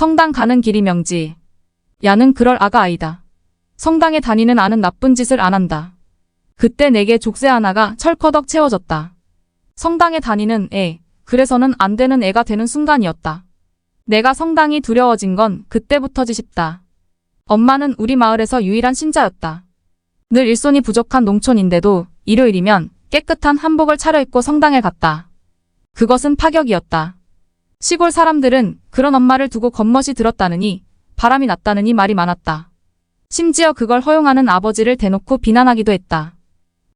성당 가는 길이 명지. 야는 그럴 아가 아니다. 성당에 다니는 아는 나쁜 짓을 안 한다. 그때 내게 족쇄 하나가 철커덕 채워졌다. 성당에 다니는 애, 그래서는 안 되는 애가 되는 순간이었다. 내가 성당이 두려워진 건 그때부터지 싶다. 엄마는 우리 마을에서 유일한 신자였다. 늘 일손이 부족한 농촌인데도 일요일이면 깨끗한 한복을 차려입고 성당에 갔다. 그것은 파격이었다. 시골 사람들은 그런 엄마를 두고 겉멋이 들었다느니 바람이 났다느니 말이 많았다. 심지어 그걸 허용하는 아버지를 대놓고 비난하기도 했다.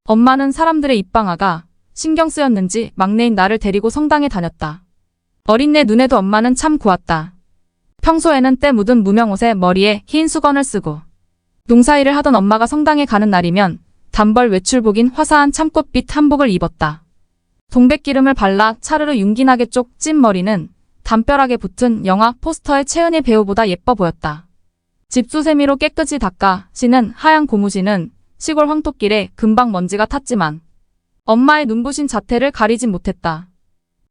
엄마는 사람들의 입방아가 신경 쓰였는지 막내인 나를 데리고 성당에 다녔다. 어린 내 눈에도 엄마는 참 고왔다. 평소에는 때 묻은 무명옷에 머리에 흰 수건을 쓰고 농사일을 하던 엄마가 성당에 가는 날이면 단벌 외출복인 화사한 참꽃빛 한복을 입었다. 동백기름을 발라 차르르 윤기나게 쪽 찐 머리는 담벼락에 붙은 영화 포스터의 최은희 배우보다 예뻐 보였다. 집수세미로 깨끗이 닦아 씻는 하얀 고무신은 시골 황토길에 금방 먼지가 탔지만 엄마의 눈부신 자태를 가리진 못했다.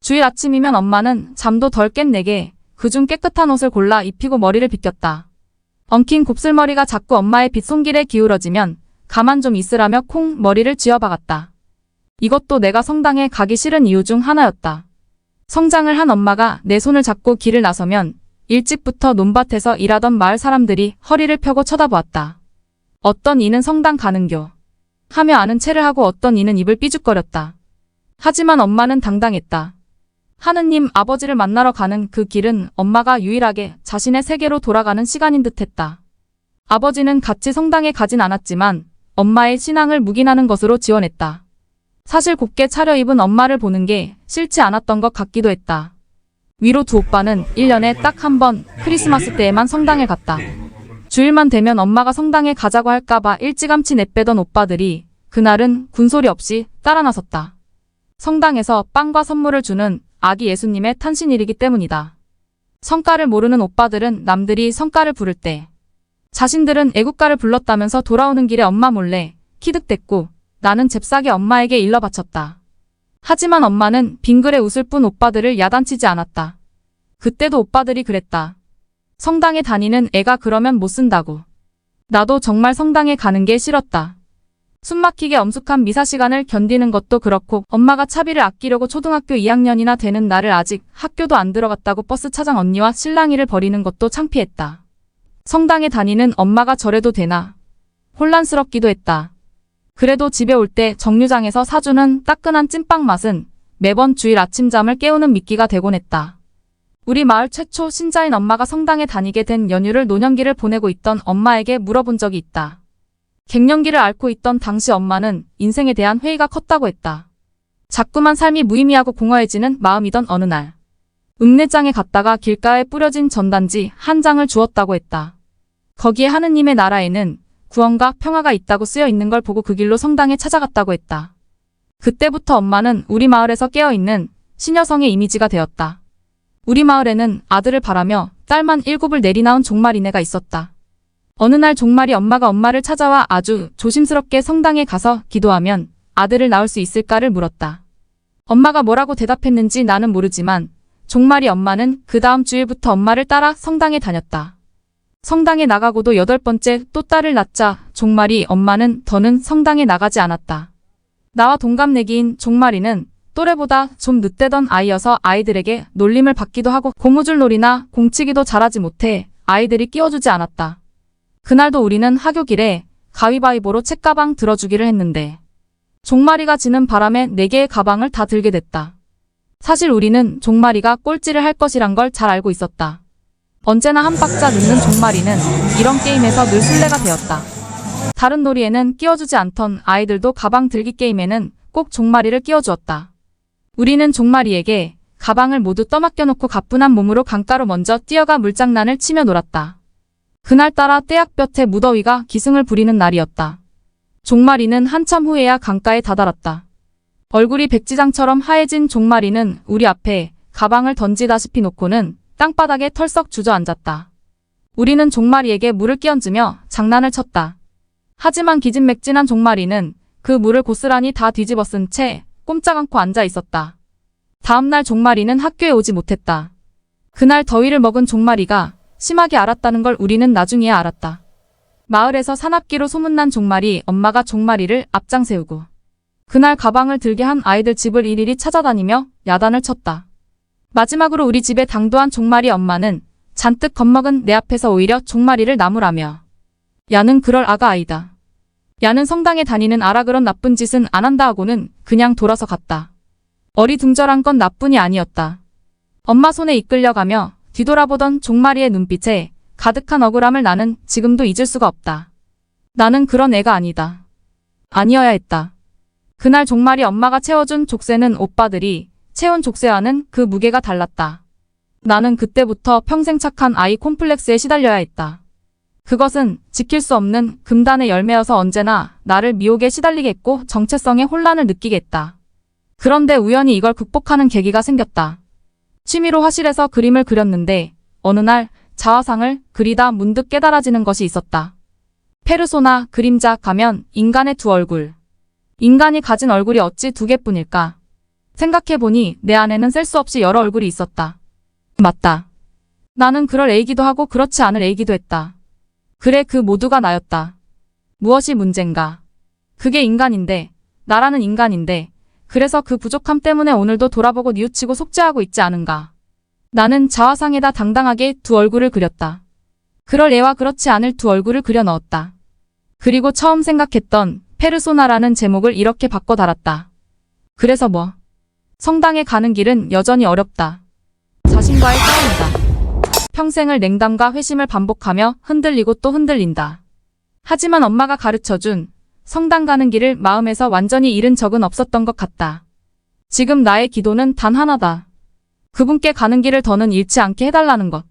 주일 아침이면 엄마는 잠도 덜 깬 내게 그중 깨끗한 옷을 골라 입히고 머리를 빗겼다. 엉킨 곱슬머리가 자꾸 엄마의 빗손길에 기울어지면 가만 좀 있으라며 콩 머리를 쥐어박았다. 이것도 내가 성당에 가기 싫은 이유 중 하나였다. 성장을 한 엄마가 내 손을 잡고 길을 나서면 일찍부터 논밭에서 일하던 마을 사람들이 허리를 펴고 쳐다보았다. 어떤 이는 성당 가는겨 하며 아는 체를 하고 어떤 이는 입을 삐죽거렸다. 하지만 엄마는 당당했다. 하느님 아버지를 만나러 가는 그 길은 엄마가 유일하게 자신의 세계로 돌아가는 시간인 듯했다. 아버지는 같이 성당에 가진 않았지만 엄마의 신앙을 묵인하는 것으로 지원했다. 사실 곱게 차려입은 엄마를 보는 게 싫지 않았던 것 같기도 했다. 위로 두 오빠는 1년에 딱 한 번 크리스마스 때에만 성당에 갔다. 주일만 되면 엄마가 성당에 가자고 할까봐 일찌감치 내빼던 오빠들이 그날은 군소리 없이 따라 나섰다. 성당에서 빵과 선물을 주는 아기 예수님의 탄신일이기 때문이다. 성가를 모르는 오빠들은 남들이 성가를 부를 때 자신들은 애국가를 불렀다면서 돌아오는 길에 엄마 몰래 키득댔고 나는 잽싸게 엄마에게 일러 바쳤다. 하지만 엄마는 빙그레 웃을 뿐 오빠들을 야단치지 않았다. 그때도 오빠들이 그랬다. 성당에 다니는 애가 그러면 못 쓴다고. 나도 정말 성당에 가는 게 싫었다. 숨막히게 엄숙한 미사 시간을 견디는 것도 그렇고 엄마가 차비를 아끼려고 초등학교 2학년이나 되는 나를 아직 학교도 안 들어갔다고 버스 차장 언니와 실랑이를 벌이는 것도 창피했다. 성당에 다니는 엄마가 저래도 되나? 혼란스럽기도 했다. 그래도 집에 올 때 정류장에서 사주는 따끈한 찐빵 맛은 매번 주일 아침잠을 깨우는 미끼가 되곤 했다. 우리 마을 최초 신자인 엄마가 성당에 다니게 된 연휴를 노년기를 보내고 있던 엄마에게 물어본 적이 있다. 갱년기를 앓고 있던 당시 엄마는 인생에 대한 회의가 컸다고 했다. 자꾸만 삶이 무의미하고 공허해지는 마음이던 어느 날 읍내장에 갔다가 길가에 뿌려진 전단지 한 장을 주었다고 했다. 거기에 하느님의 나라에는 구원과 평화가 있다고 쓰여 있는 걸 보고 그 길로 성당에 찾아갔다고 했다. 그때부터 엄마는 우리 마을에서 깨어있는 시녀성의 이미지가 되었다. 우리 마을에는 아들을 바라며 딸만 7을 내리나온 종말이네가 있었다. 어느 날 종말이 엄마가 엄마를 찾아와 아주 조심스럽게 성당에 가서 기도하면 아들을 낳을 수 있을까를 물었다. 엄마가 뭐라고 대답했는지 나는 모르지만 종말이 엄마는 그 다음 주일부터 엄마를 따라 성당에 다녔다. 성당에 나가고도 8번째 또 딸을 낳자 종말이 엄마는 더는 성당에 나가지 않았다. 나와 동갑내기인 종말이는 또래보다 좀 늦대던 아이여서 아이들에게 놀림을 받기도 하고 고무줄 놀이나 공치기도 잘하지 못해 아이들이 끼워주지 않았다. 그날도 우리는 하교길에 가위바위보로 책가방 들어주기를 했는데 종말이가 지는 바람에 4개의 가방을 다 들게 됐다. 사실 우리는 종말이가 꼴찌를 할 것이란 걸 잘 알고 있었다. 언제나 한 박자 늦는 종말이는 이런 게임에서 늘 술래가 되었다. 다른 놀이에는 끼워주지 않던 아이들도 가방 들기 게임에는 꼭 종말이를 끼워주었다. 우리는 종말이에게 가방을 모두 떠맡겨놓고 가뿐한 몸으로 강가로 먼저 뛰어가 물장난을 치며 놀았다. 그날따라 떼약볕에 무더위가 기승을 부리는 날이었다. 종말이는 한참 후에야 강가에 다다랐다. 얼굴이 백지장처럼 하얘진 종말이는 우리 앞에 가방을 던지다시피 놓고는 땅바닥에 털썩 주저앉았다. 우리는 종말이에게 물을 끼얹으며 장난을 쳤다. 하지만 기진맥진한 종말이는 그 물을 고스란히 다 뒤집어 쓴 채 꼼짝 않고 앉아 있었다. 다음날 종말이는 학교에 오지 못했다. 그날 더위를 먹은 종말이가 심하게 알았다는 걸 우리는 나중에야 알았다. 마을에서 산악기로 소문난 종말이 엄마가 종말이를 앞장 세우고 그날 가방을 들게 한 아이들 집을 일일이 찾아다니며 야단을 쳤다. 마지막으로 우리 집에 당도한 종말이 엄마는 잔뜩 겁먹은 내 앞에서 오히려 종말이를 나무라며 야는 그럴 아가 아니다. 야는 성당에 다니는 아라 그런 나쁜 짓은 안 한다 하고는 그냥 돌아서 갔다. 어리둥절한 건 나뿐이 아니었다. 엄마 손에 이끌려가며 뒤돌아보던 종말이의 눈빛에 가득한 억울함을 나는 지금도 잊을 수가 없다. 나는 그런 애가 아니다. 아니어야 했다. 그날 종말이 엄마가 채워준 족쇄는 오빠들이 채운 족쇄와는 그 무게가 달랐다. 나는 그때부터 평생 착한 아이 콤플렉스에 시달려야 했다. 그것은 지킬 수 없는 금단의 열매여서 언제나 나를 미혹에 시달리게 했고 정체성의 혼란을 느끼게 했다. 그런데 우연히 이걸 극복하는 계기가 생겼다. 취미로 화실에서 그림을 그렸는데 어느 날 자화상을 그리다 문득 깨달아지는 것이 있었다. 페르소나, 그림자, 가면, 인간의 두 얼굴. 인간이 가진 얼굴이 어찌 두 개뿐일까? 생각해보니 내 안에는 셀 수 없이 여러 얼굴이 있었다. 맞다. 나는 그럴 애이기도 하고 그렇지 않을 애이기도 했다. 그래, 그 모두가 나였다. 무엇이 문젠가? 그게 인간인데, 나라는 인간인데, 그래서 그 부족함 때문에 오늘도 돌아보고 뉘우치고 속죄하고 있지 않은가? 나는 자화상에다 당당하게 두 얼굴을 그렸다. 그럴 애와 그렇지 않을 두 얼굴을 그려 넣었다. 그리고 처음 생각했던 페르소나라는 제목을 이렇게 바꿔 달았다. 그래서 뭐? 성당에 가는 길은 여전히 어렵다. 자신과의 싸움이다. 평생을 냉담과 회심을 반복하며 흔들리고 또 흔들린다. 하지만 엄마가 가르쳐준 성당 가는 길을 마음에서 완전히 잃은 적은 없었던 것 같다. 지금 나의 기도는 단 하나다. 그분께 가는 길을 더는 잃지 않게 해달라는 것.